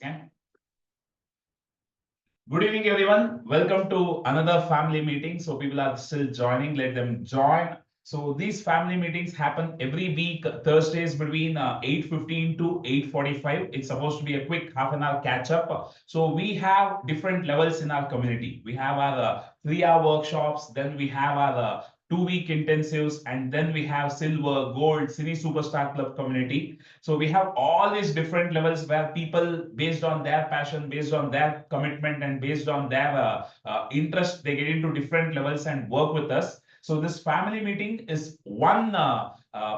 Okay. Good evening, everyone. Welcome to another family meeting. So people are still joining. Let them join. So these family meetings happen every week, Thursdays between 8:15 to 8:45. It's supposed to be a quick half an hour catch up. So we have different levels in our community. We have our 3-hour workshops. Then we have our 2-week intensives, and then we have silver, gold, cine superstar club community. So we have all these different levels where people, based on their passion, based on their commitment, and based on their interest, they get into different levels and work with us. So this family meeting is one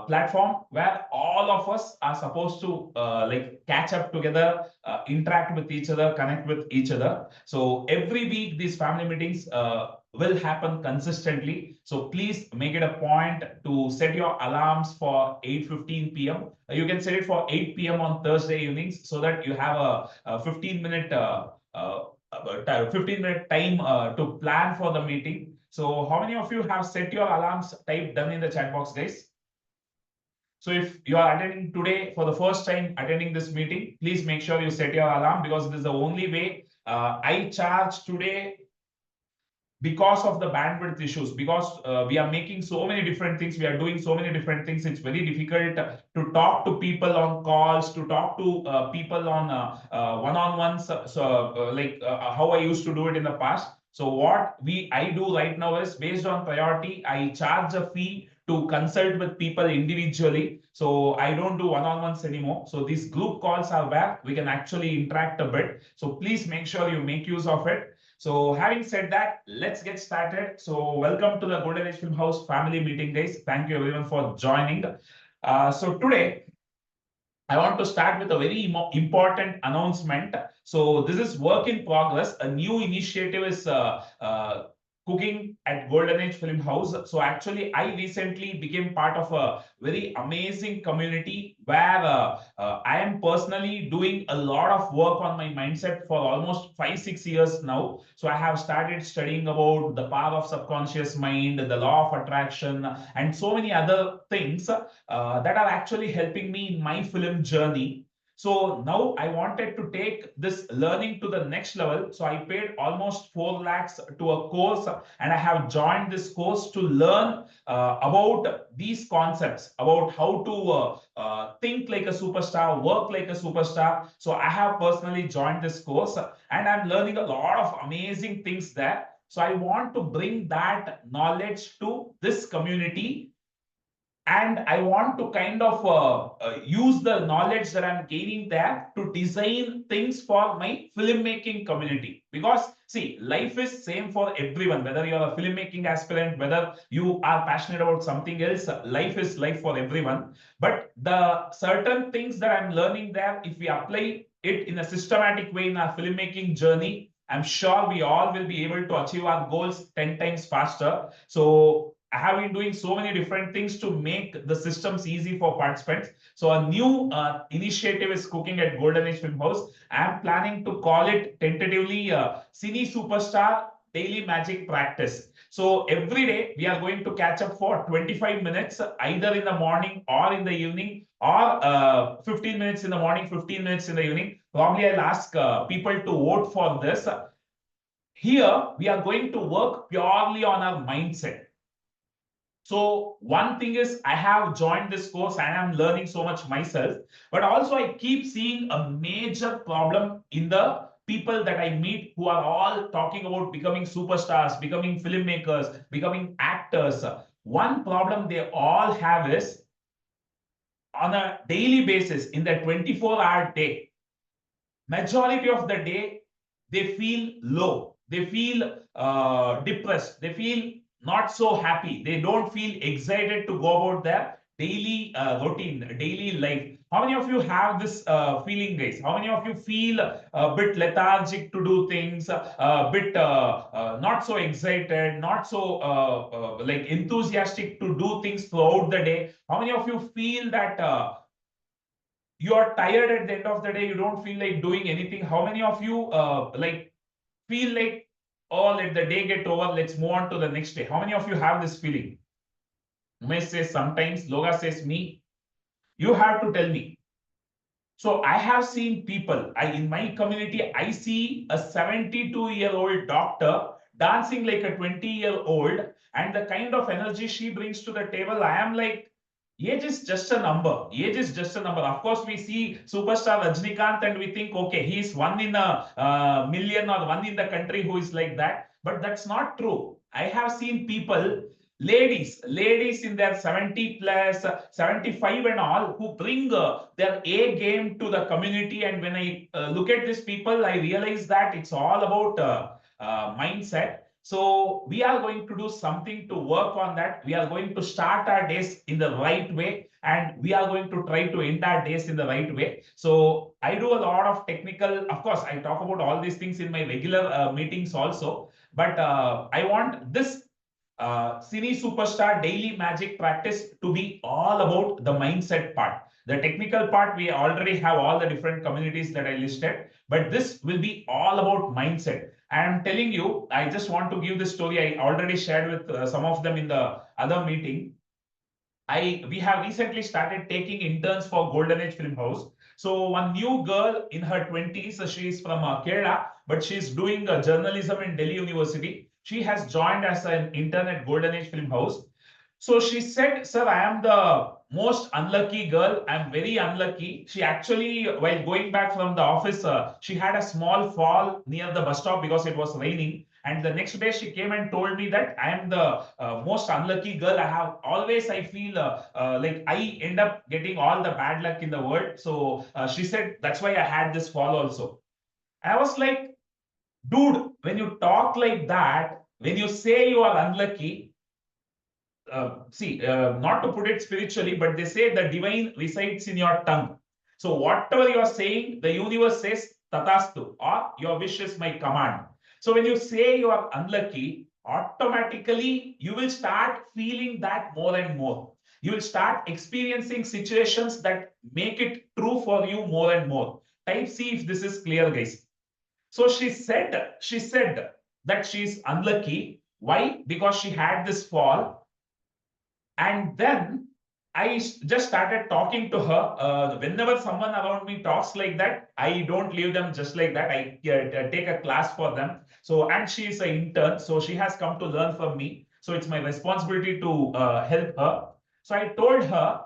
platform where all of us are supposed to like catch up together, interact with each other, connect with each other. So every week these family meetings will happen consistently. So please make it a point to set your alarms for 8:15 p.m. You can set it for 8 p.m. on Thursday evenings so that you have a 15-minute 15-minute time to plan for the meeting. So how many of you have set your alarms type done in the chat box, guys? So if you are attending today for the first time attending this meeting, please make sure you set your alarm, because it is the only way I charge today because of the bandwidth issues, because we are making so many different things, we are doing so many different things. It's very difficult to talk to people on calls, to talk to people on one-on-ones, how I used to do it in the past. So what I do right now is, based on priority, I charge a fee to consult with people individually. So I don't do one-on-ones anymore. So these group calls are where we can actually interact a bit. So please make sure you make use of it. So having said that, let's get started. So welcome to the Goldenagefilmhouse family meeting, guys. Thank you everyone for joining. So today, I want to start with a very important announcement. So this is work in progress. A new initiative is cooking at Goldenagefilmhouse. So actually, I recently became part of a very amazing community where I am personally doing a lot of work on my mindset for almost 5-6 years now. So I have started studying about the power of subconscious mind, the law of attraction, and so many other things that are actually helping me in my film journey. So now I wanted to take this learning to the next level. So I paid almost 4 lakhs to a course, and I have joined this course to learn about these concepts, about how to think like a superstar, work like a superstar. So I have personally joined this course, and I'm learning a lot of amazing things there. So I want to bring that knowledge to this community, and I want to kind of use the knowledge that I'm gaining there to design things for my filmmaking community. Because see, life is same for everyone, whether you're a filmmaking aspirant, whether you are passionate about something else, life is life for everyone. But the certain things that I'm learning there, if we apply it in a systematic way in our filmmaking journey, I'm sure we all will be able to achieve our goals 10 times faster. So I have been doing so many different things to make the systems easy for participants. So a new initiative is cooking at Goldenagefilmhouse. I am planning to call it tentatively Cine Superstar Daily Magic Practice. So every day we are going to catch up for 25 minutes, either in the morning or in the evening, or 15 minutes in the morning, 15 minutes in the evening. Probably I'll ask people to vote for this. Here we are going to work purely on our mindset. So one thing is, I have joined this course and I'm learning so much myself, but also I keep seeing a major problem in the people that I meet who are all talking about becoming superstars, becoming filmmakers, becoming actors. One problem they all have is, on a daily basis, in the 24-hour day, majority of the day, they feel low, they feel depressed, they feel not so happy, they don't feel excited to go about their daily routine, daily life. How many of you have this feeling, guys? How many of you feel a bit lethargic to do things, a bit not so excited, not so like enthusiastic to do things throughout the day? How many of you feel that you are tired at the end of the day, you don't feel like doing anything? How many of you like feel like, oh, let the day get over, let's move on to the next day? How many of you have this feeling? Umesh says sometimes, Loga says me. You have to tell me. So I have seen people, in my community, I see a 72-year-old doctor dancing like a 20-year-old, and the kind of energy she brings to the table, I am like, age is just a number. Age is just a number. Of course, we see superstar Rajnikant and we think, okay, he is one in a million or one in the country who is like that. But that's not true. I have seen people, ladies in their 70 plus, 75 and all, who bring their A game to the community. And when I look at these people, I realize that it's all about mindset. So we are going to do something to work on that. We are going to start our days in the right way, and we are going to try to end our days in the right way. So I do a lot of technical, of course, I talk about all these things in my regular meetings also, but I want this Cine Superstar Daily Magic practice to be all about the mindset part. The technical part, we already have all the different communities that I listed, but this will be all about mindset. And I'm telling you, I just want to give this story. I already shared with some of them in the other meeting. We have recently started taking interns for Goldenagefilmhouse. So one new girl in her 20s, she is from Kerala, but she's doing journalism in Delhi University. She has joined as an intern at Goldenagefilmhouse. So she said, sir, I am the most unlucky girl. I'm very unlucky. She actually, while going back from the office, she had a small fall near the bus stop because it was raining. And the next day she came and told me that I am the most unlucky girl. I feel like I end up getting all the bad luck in the world. So she said, that's why I had this fall also. I was like, dude, when you talk like that, when you say you are unlucky, not to put it spiritually, but they say the divine resides in your tongue. So whatever you are saying, the universe says tatastu, or your wish is my command. So when you say you are unlucky, automatically you will start feeling that more and more. You will start experiencing situations that make it true for you more and more. Type C if this is clear, guys. So she said that she's unlucky. Why? Because she had this fall, and then I just started talking to her. Whenever someone around me talks like that, I don't leave them just like that. I take a class for them. So, and she is an intern, so she has come to learn from me. So it's my responsibility to help her. So I told her,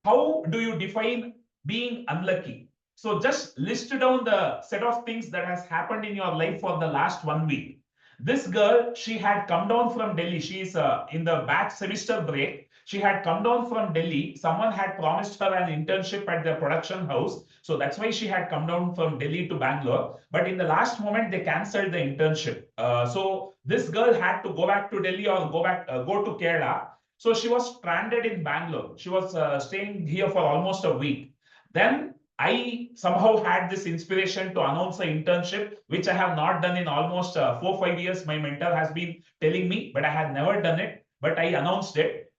how do you define being unlucky? So just list down the set of things that has happened in your life for the last 1 week. This girl, she had come down from Delhi. She is in the batch semester break. She had come down from Delhi. Someone had promised her an internship at their production house. So that's why she had come down from Delhi to Bangalore. But in the last moment, they cancelled the internship. So this girl had to go back to Delhi or go to Kerala. So she was stranded in Bangalore. She was staying here for almost a week. Then I somehow had this inspiration to announce an internship, which I have not done in almost 4 or 5 years. My mentor has been telling me, but I had never done it. But I announced it.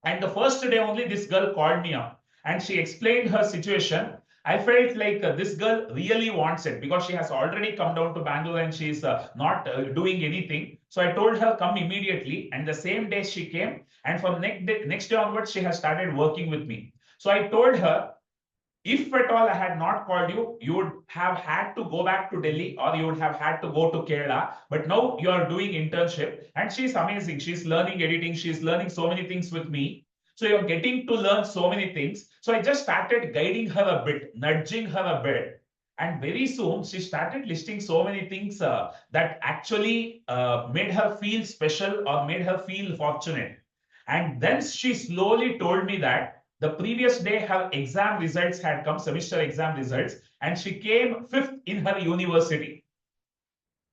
And the first day only, this girl called me up and she explained her situation. I felt like this girl really wants it because she has already come down to Bangalore and she is not doing anything. So I told her, come immediately. And the same day she came. And from next day onwards, she has started working with me. So I told her, if at all I had not called you, you would have had to go back to Delhi or you would have had to go to Kerala. But now you are doing internship and she's amazing. She's learning editing. She's learning so many things with me. So you're getting to learn so many things. So I just started guiding her a bit, nudging her a bit. And very soon she started listing so many things that actually made her feel special or made her feel fortunate. And then she slowly told me that the previous day, her exam results had come, semester exam results, and she came fifth in her university.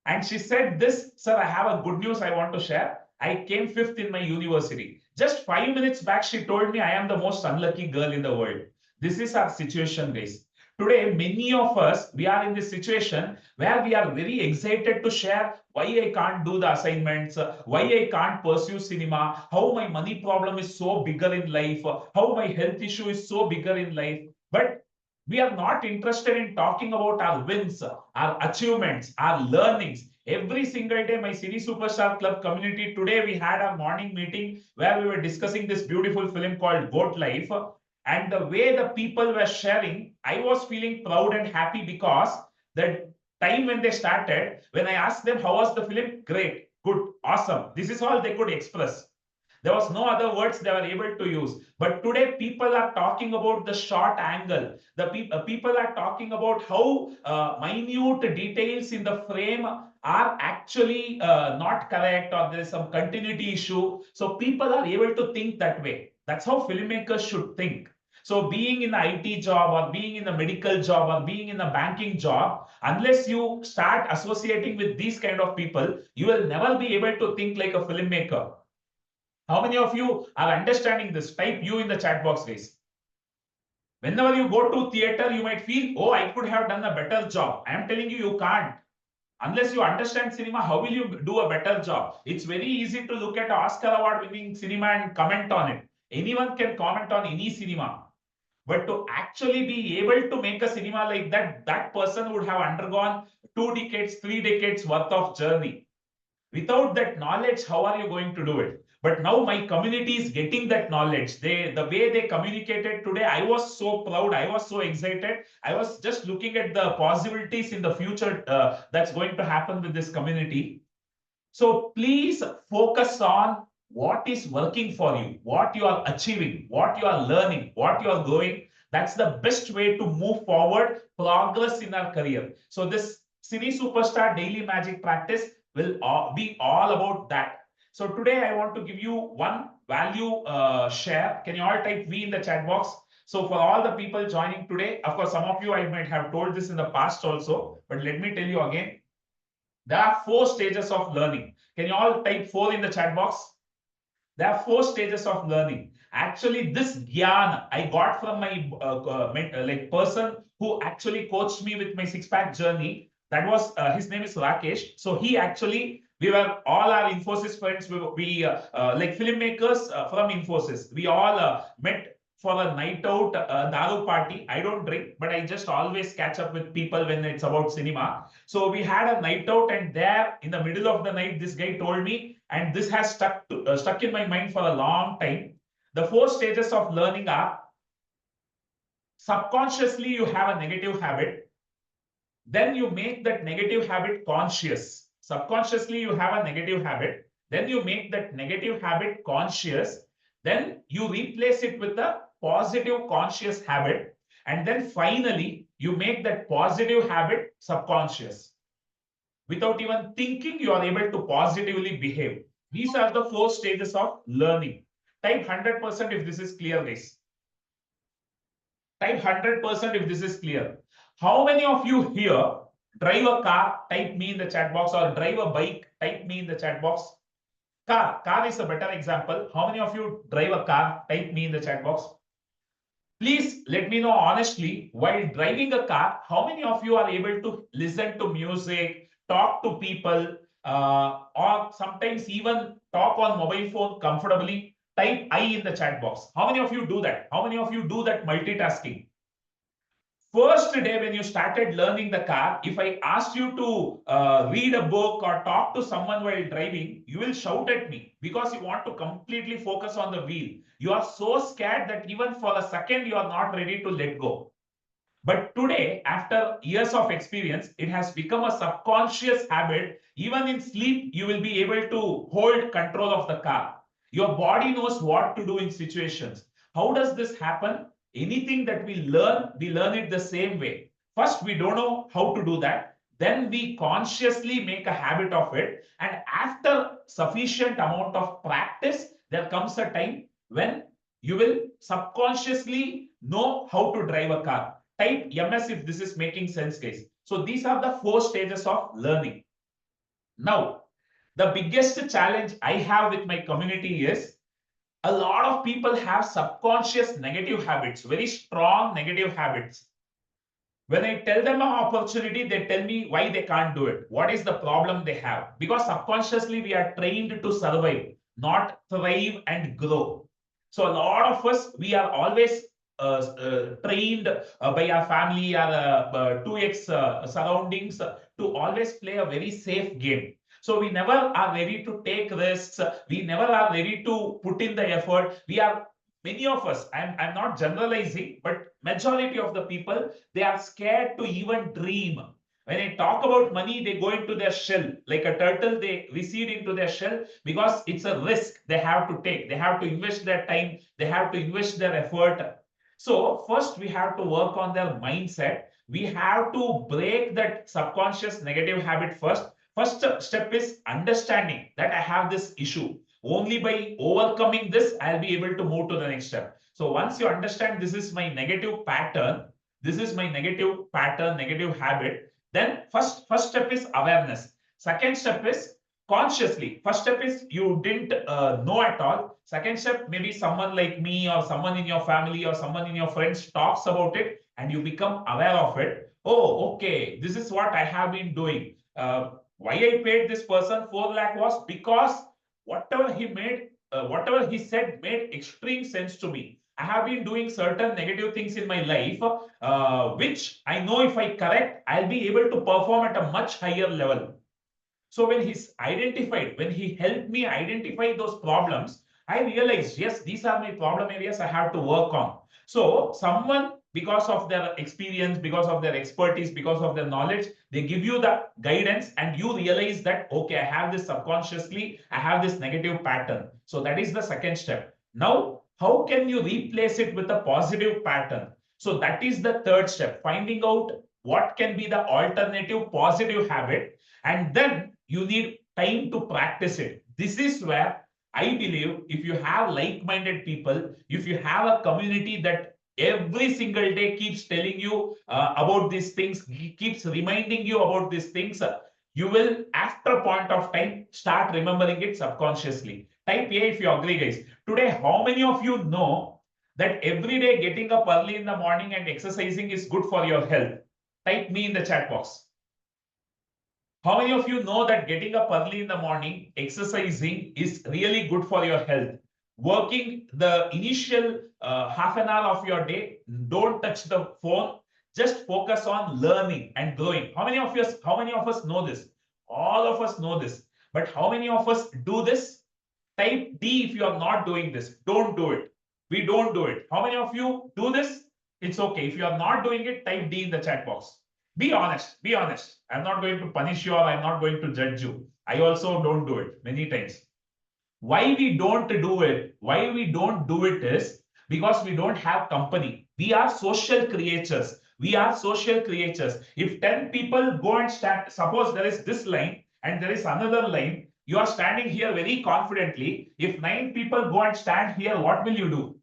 And she said this, sir, I have a good news I want to share. I came fifth in my university. Just 5 minutes back, she told me I am the most unlucky girl in the world. This is our situation, guys. Today, many of us, we are in this situation where we are very excited to share why I can't do the assignments, why I can't pursue cinema, how my money problem is so bigger in life, how my health issue is so bigger in life. But we are not interested in talking about our wins, our achievements, our learnings. Every single day, my Cine Superstar Club community, today we had a morning meeting where we were discussing this beautiful film called Goat Life. And the way the people were sharing, I was feeling proud and happy because the time when they started, when I asked them, how was the film? Great, good, awesome. This is all they could express. There was no other words they were able to use. But today, people are talking about the short angle. The people are talking about how minute details in the frame are actually not correct, or there is some continuity issue. So people are able to think that way. That's how filmmakers should think. So being in the IT job, or being in the medical job, or being in the banking job, unless you start associating with these kind of people, you will never be able to think like a filmmaker. How many of you are understanding this? Type you in the chat box, guys. Whenever you go to theater, you might feel, oh, I could have done a better job. I am telling you, you can't. Unless you understand cinema, how will you do a better job? It's very easy to look at Oscar award winning cinema and comment on it. Anyone can comment on any cinema. But to actually be able to make a cinema like that, that person would have undergone 2 decades, 3 decades worth of journey. Without that knowledge, how are you going to do it? But now my community is getting that knowledge. The way they communicated today, I was so proud. I was so excited. I was just looking at the possibilities in the future that's going to happen with this community. So please focus on what is working for you, what you are achieving, what you are learning, what you are growing. That's the best way to move forward, progress in our career. So this Cine Superstar Daily Magic Practice will be all about that. So today I want to give you one value share. Can you all type V in the chat box? So for all the people joining today, of course, some of you I might have told this in the past also, but let me tell you again. There are 4 stages of learning. Can you all type 4 in the chat box? There are 4 stages of learning. Actually, this gyan I got from my person who actually coached me with my 6-pack journey. That was his name is Rakesh. So he actually, we were all our Infosys friends. We like filmmakers from Infosys. We all met for a night out daru party. I don't drink, but I just always catch up with people when it's about cinema. So we had a night out, and there in the middle of the night, this guy told me, and this has stuck in my mind for a long time. The 4 stages of learning are: subconsciously you have a negative habit, then you make that negative habit conscious. Subconsciously you have a negative habit, then you make that negative habit conscious, then you replace it with a positive conscious habit, and then finally you make that positive habit subconscious. Without even thinking, you are able to positively behave. These are the 4 stages of learning. Type 100% if this is clear, guys. Type 100% if this is clear. How many of you here drive a car? Type me in the chat box. Or drive a bike? Type me in the chat box. Car is a better example. How many of you drive a car? Type me in the chat box. Please let me know honestly, while driving a car, how many of you are able to listen to music, talk to people, or sometimes even talk on mobile phone comfortably? Type I in the chat box. How many of you do that? How many of you do that multitasking? First day when you started learning the car, if I asked you to read a book or talk to someone while driving, you will shout at me because you want to completely focus on the wheel. You are so scared that even for a second, you are not ready to let go. But today, after years of experience, it has become a subconscious habit. Even in sleep, you will be able to hold control of the car. Your body knows what to do in situations. How does this happen? Anything that we learn it the same way. First, we don't know how to do that. Then we consciously make a habit of it. And after sufficient amount of practice, there comes a time when you will subconsciously know how to drive a car. Type MS if this is making sense, guys. So these are the 4 stages of learning. Now, the biggest challenge I have with my community is a lot of people have subconscious negative habits, very strong negative habits. When I tell them an opportunity, they tell me why they can't do it. What is the problem they have? Because subconsciously we are trained to survive, not thrive and grow. So a lot of us, we are always trained by our family, our 2x surroundings to always play a very safe game. So we never are ready to take risks. We never are ready to put in the effort. We are many of us, I'm not generalizing, but majority of the people, they are scared to even dream. When I talk about money, they go into their shell. Like a turtle, they recede into their shell because it's a risk they have to take. They have to invest their time, they have to invest their effort. So first we have to work on their mindset. We have to break that subconscious negative habit first. First step is understanding that I have this issue. Only by overcoming this, I'll be able to move to the next step. So once you understand this is my negative pattern, this is my negative pattern, negative habit, then first step is awareness. Second step is consciously. First step is you didn't know at all. Second step, maybe someone like me or someone in your family or someone in your friends talks about it and you become aware of it. Oh, okay, this is what I have been doing. Why I paid this person 4 lakh was because whatever he made, whatever he said made extreme sense to me. I have been doing certain negative things in my life, which I know if I correct, I'll be able to perform at a much higher level. So when he's identified, when he helped me identify those problems, I realized, yes, these are my problem areas I have to work on. So someone, because of their experience, because of their expertise, because of their knowledge, they give you the guidance and you realize that, okay, I have this subconsciously, I have this negative pattern. So that is the second step. Now, how can you replace it with a positive pattern? So that is the third step, finding out what can be the alternative positive habit. And then you need time to practice it. This is where I believe if you have like-minded people, if you have a community that every single day keeps telling you about these things, keeps reminding you about these things, you will, after a point of time, start remembering it subconsciously. Type A if you agree, guys. Today, how many of you know that every day getting up early in the morning and exercising is good for your health? Type me in the chat box. How many of you know that getting up early in the morning, exercising is really good for your health? Working the initial half an hour of your day, don't touch the phone, just focus on learning and growing. How many of us know this? All of us know this. But how many of us do this? Type D if you are not doing this. Don't do it. We don't do it. How many of you do this? It's okay. If you are not doing it, type D in the chat box. Be honest. Be honest. I'm not going to punish you or I'm not going to judge you. I also don't do it many times. Why we don't do it? Why we don't do it is because we don't have company. We are social creatures. We are social creatures. If 10 people go and stand, suppose there is this line and there is another line, you are standing here very confidently. If 9 people go and stand here, what will you do?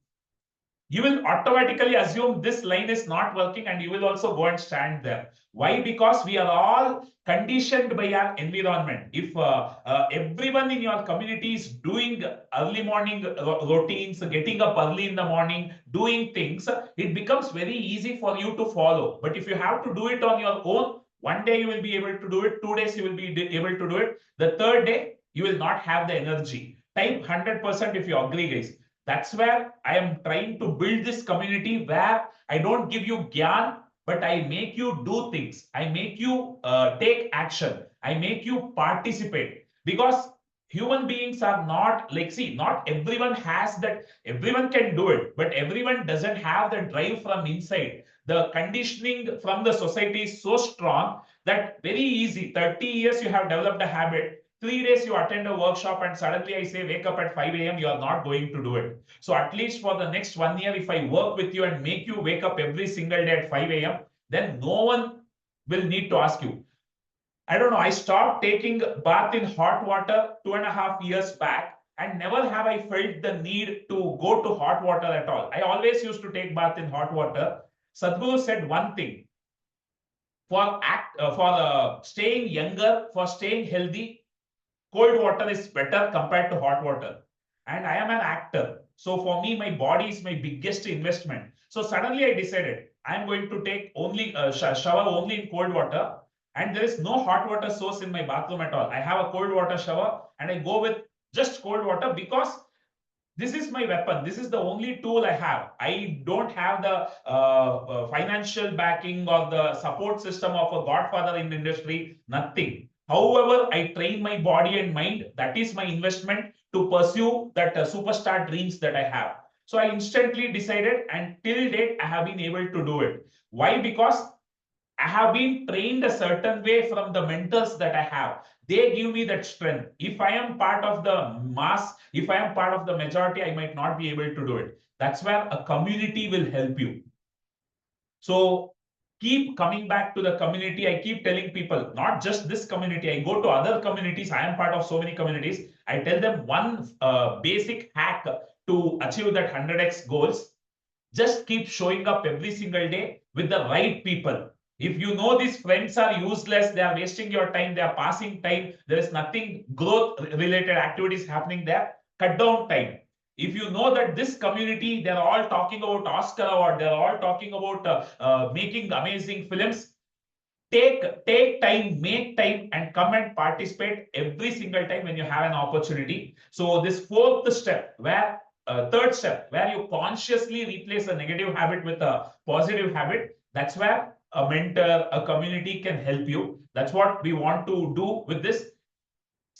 You will automatically assume this line is not working and you will also go and stand there. Why? Because we are all conditioned by our environment. If everyone in your community is doing early morning routines, getting up early in the morning, doing things, it becomes very easy for you to follow. But if you have to do it on your own, one day you will be able to do it, 2 days you will be able to do it, the third day you will not have the energy. Type 100% if you agree, guys. That's where I am trying to build this community where I don't give you gyan, but I make you do things. I make you take action. I make you participate because human beings are not like, see, not everyone has that. Everyone can do it, but everyone doesn't have the drive from inside. The conditioning from the society is so strong that very easy. 30 years you have developed a habit. 3 days you attend a workshop and suddenly I say wake up at 5 a.m. You are not going to do it. So at least for the next 1 year, if I work with you and make you wake up every single day at 5 a.m., then no one will need to ask you. I don't know. I stopped taking bath in hot water 2.5 years back, and never have I felt the need to go to hot water at all. I always used to take bath in hot water. Sadhguru said one thing: for staying younger, for staying healthy, cold water is better compared to hot water. And I am an actor. So for me, my body is my biggest investment. So suddenly I decided I'm going to take only shower only in cold water. And there is no hot water source in my bathroom at all. I have a cold water shower and I go with just cold water because this is my weapon. This is the only tool I have. I don't have the financial backing or the support system of a godfather in the industry, nothing. However, I train my body and mind. That is my investment to pursue that superstar dreams that I have. So I instantly decided, and till date, I have been able to do it. Why? Because I have been trained a certain way from the mentors that I have. They give me that strength. If I am part of the mass, if I am part of the majority, I might not be able to do it. That's where a community will help you. So keep coming back to the community. I keep telling people, not just this community, I go to other communities. I am part of so many communities. I tell them one basic hack to achieve that 100x goals. Just keep showing up every single day with the right people. If you know these friends are useless, they are wasting your time, they are passing time, there is nothing growth related activities happening there, cut down time. If you know that this community, they're all talking about Oscar award, they're all talking about making amazing films, take time, make time, and come and participate every single time when you have an opportunity. So this fourth step, where third step, where you consciously replace a negative habit with a positive habit, that's where a mentor, a community can help you. That's what we want to do with this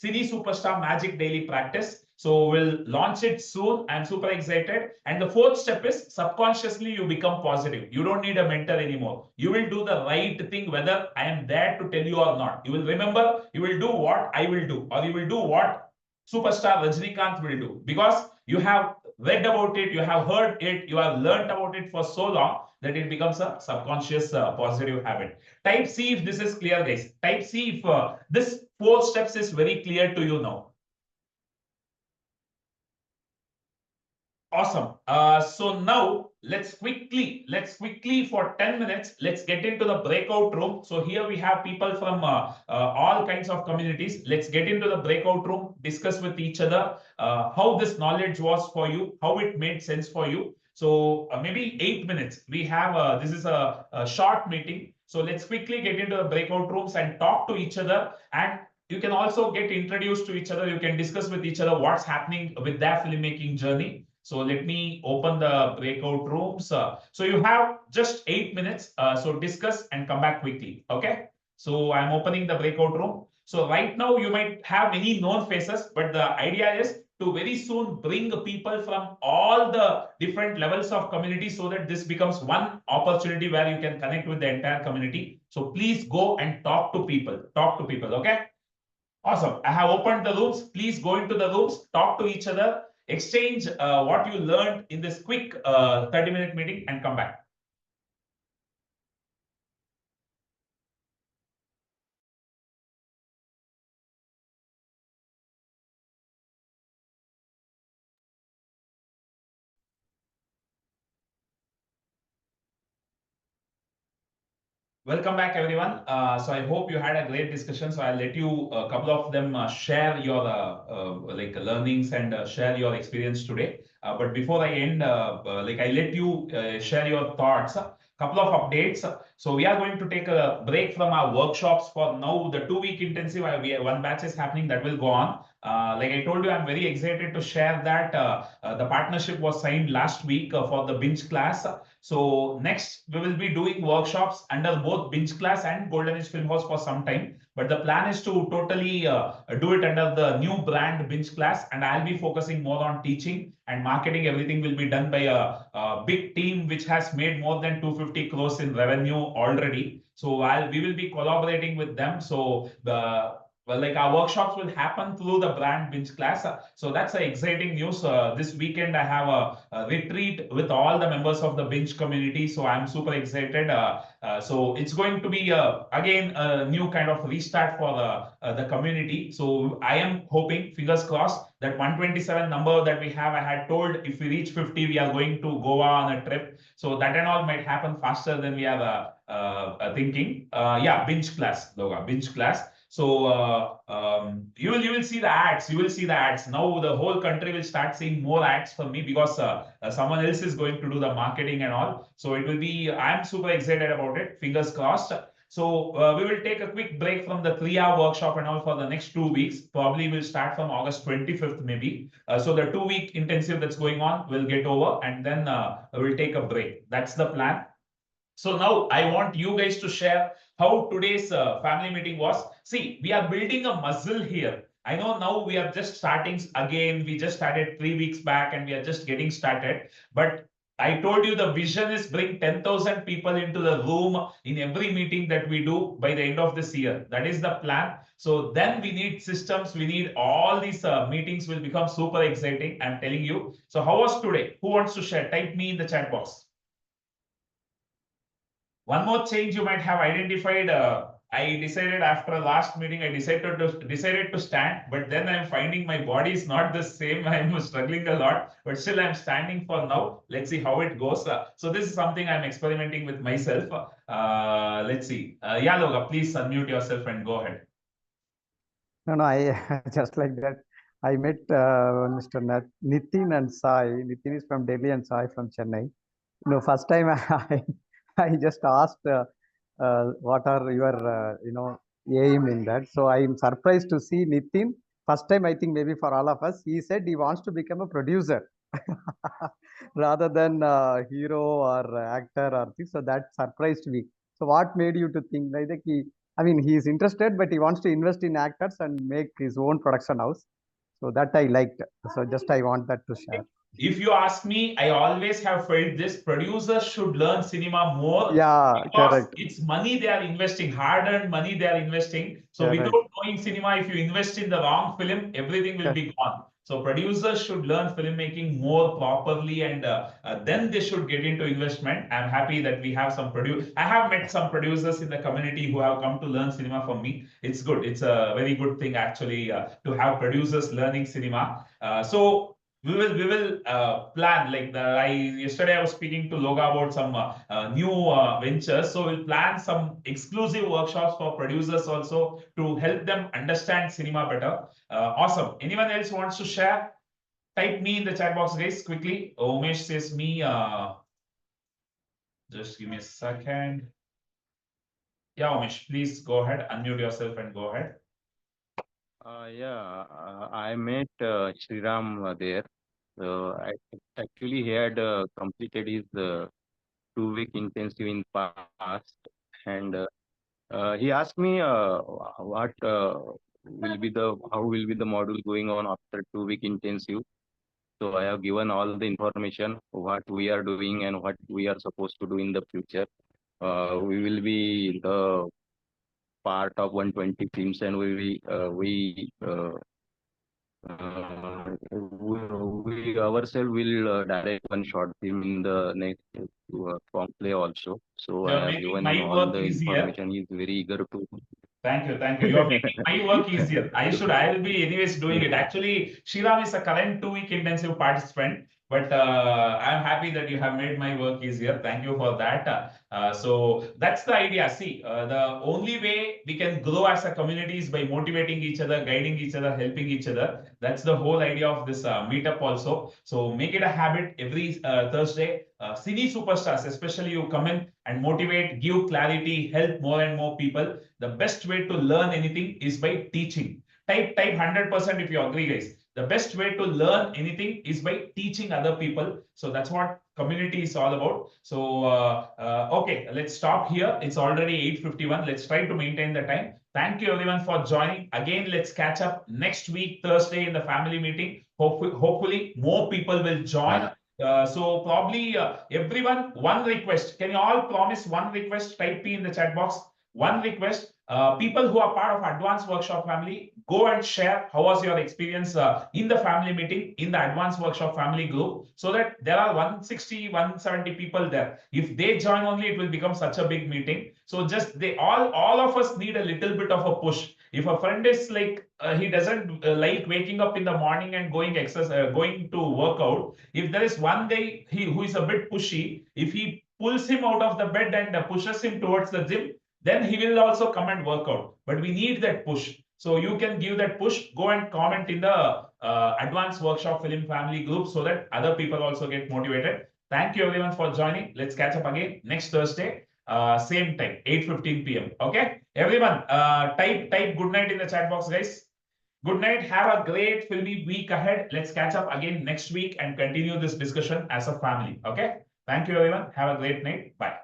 Cine Superstar Magic Daily Practice. So we'll launch it soon. I'm super excited. And the fourth step is subconsciously you become positive. You don't need a mentor anymore. You will do the right thing, whether I am there to tell you or not. You will remember, you will do what I will do, or you will do what Superstar Rajinikanth will do, because you have read about it, you have heard it, you have learned about it for so long that it becomes a subconscious positive habit. Type C if this is clear, guys. Type C if this 4 steps is very clear to you now. Awesome. So now let's quickly for 10 minutes, let's get into the breakout room. So here we have people from all kinds of communities. Let's get into the breakout room, discuss with each other how this knowledge was for you, how it made sense for you. So maybe 8 minutes. We have, this is a short meeting. So let's quickly get into the breakout rooms and talk to each other. And you can also get introduced to each other. You can discuss with each other what's happening with their filmmaking journey. So let me open the breakout rooms. So you have just 8 minutes. So discuss and come back quickly. Okay. So I'm opening the breakout room. So right now you might have many known faces, but the idea is to very soon bring people from all the different levels of community so that this becomes one opportunity where you can connect with the entire community. So please go and talk to people. Talk to people. Okay. Awesome. I have opened the rooms. Please go into the rooms, talk to each other, exchange what you learned in this quick 30-minute meeting and come back. Welcome back, everyone. So I hope you had a great discussion. So I'll let you a couple of them share your like learnings and share your experience today. But before I end, like I let you share your thoughts. Couple of updates. So we are going to take a break from our workshops for now. The 2-week intensive, one batch is happening that will go on. Like I told you, I'm very excited to share that the partnership was signed last week for the binge class. So next we will be doing workshops under both binge class and Goldenagefilmhouse for some time. But the plan is to totally do it under the new brand binge class, and I'll be focusing more on teaching and marketing. Everything will be done by a big team which has made more than 250 crores in revenue already. So we will be collaborating with them. So like our workshops will happen through the brand binge class. So that's exciting news. This weekend I have a retreat with all the members of the binge community. So I'm super excited. So it's going to be again a new kind of restart for the community. So I am hoping, fingers crossed, that 127 number that we have, I had told if we reach 50, we are going to Goa on a trip. So that and all might happen faster than we are thinking. Yeah, binge class, Loga, binge class. So you will see the ads. You will see the ads. Now the whole country will start seeing more ads for me because someone else is going to do the marketing and all. So it will be. I'm super excited about it. Fingers crossed. So we will take a quick break from the 3-hour workshop and all for the next 2 weeks. Probably we'll start from August 25th maybe. So the 2-week intensive that's going on will get over, and then we'll take a break. That's the plan. So now I want you guys to share how today's family meeting was. See, we are building a muscle here. I know now we are just starting again. We just started 3 weeks back and we are just getting started. But I told you the vision is bring 10,000 people into the room in every meeting that we do by the end of this year. That is the plan. So then we need systems. We need all these meetings will become super exciting. I'm telling you. So how was today? Who wants to share? Type me in the chat box. One more change you might have identified. I decided after last meeting, I decided to stand, but then I'm finding my body is not the same. I'm struggling a lot, but still I'm standing for now. Let's see how it goes. So this is something I'm experimenting with myself. Let's see. Yeah, Loga, please unmute yourself and go ahead. No, I just like that. I met Mr. Nitin and Sai. Nitin is from Delhi and Sai from Chennai. First time I just asked what are your aim in that. So I am surprised to see Nitin. First time, I think maybe for all of us, he said he wants to become a producer rather than hero or actor or things. So that surprised me. So what made you to think like that? I mean, he is interested, but he wants to invest in actors and make his own production house. So that I liked. So just I want that to share. If you ask me, I always have felt this producers should learn cinema more because Correct. it's money they are investing, hard-earned money they are investing. So Correct. without knowing cinema, if you invest in the wrong film, everything will be gone. So producers should learn filmmaking more properly, and then they should get into investment. I'm happy that we have some I have met some producers in the community who have come to learn cinema from me. It's good. It's a very good thing actually to have producers learning cinema. So we will plan like yesterday I was speaking to Loga about some new ventures. So we'll plan some exclusive workshops for producers also to help them understand cinema better. Awesome. Anyone else wants to share? Type me in the chat box, guys, quickly. Umesh says me. Just give me a second. Yeah, Umesh, please go ahead, unmute yourself and go ahead. I met Sriram there. Actually, he had completed his 2 week intensive in past, and he asked me what will be the how will be the module going on after 2 week intensive. So I have given all the information what we are doing and what we are supposed to do in the future. We will be the part of 120 films, and we ourselves will direct one short film in the next from play also. So I You're have making given my all work the easier. information. He is very eager to. Thank you. Thank you. You're making my work easier. I will be anyways doing it. Actually, Shriram is a current 2 week intensive participant, but I'm happy that you have made my work easier. Thank you for that. So that's the idea. See, the only way we can grow as a community is by motivating each other, guiding each other, helping each other. That's the whole idea of this meetup also. So make it a habit every Thursday. Cine superstars, especially you come in and motivate, give clarity, help more and more people. The best way to learn anything is by teaching. Type 100% if you agree, guys. The best way to learn anything is by teaching other people. So that's what community is all about. So okay, let's stop here. It's already 8:51. Let's try to maintain the time. Thank you everyone for joining. Again, let's catch up next week, Thursday in the family meeting. Hopefully more people will join. So probably everyone, one request. Can you all promise one request? Type P in the chat box. One request. People who are part of Advanced Workshop family, go and share how was your experience in the family meeting, in the Advanced Workshop family group, so that there are 160, 170 people there. If they join only, it will become such a big meeting. So just all of us need a little bit of a push. If a friend is like he doesn't like waking up in the morning and going to work out, if there is one guy who is a bit pushy, if he pulls him out of the bed and pushes him towards the gym, then he will also come and work out. But we need that push. So you can give that push. Go and comment in the Advanced Workshop Film Family group so that other people also get motivated. Thank you everyone for joining. Let's catch up again next Thursday, same time, 8:15 p.m. Okay, everyone, type good night in the chat box, guys. Good night. Have a great filmy week ahead. Let's catch up again next week and continue this discussion as a family. Okay. Thank you, everyone. Have a great night. Bye.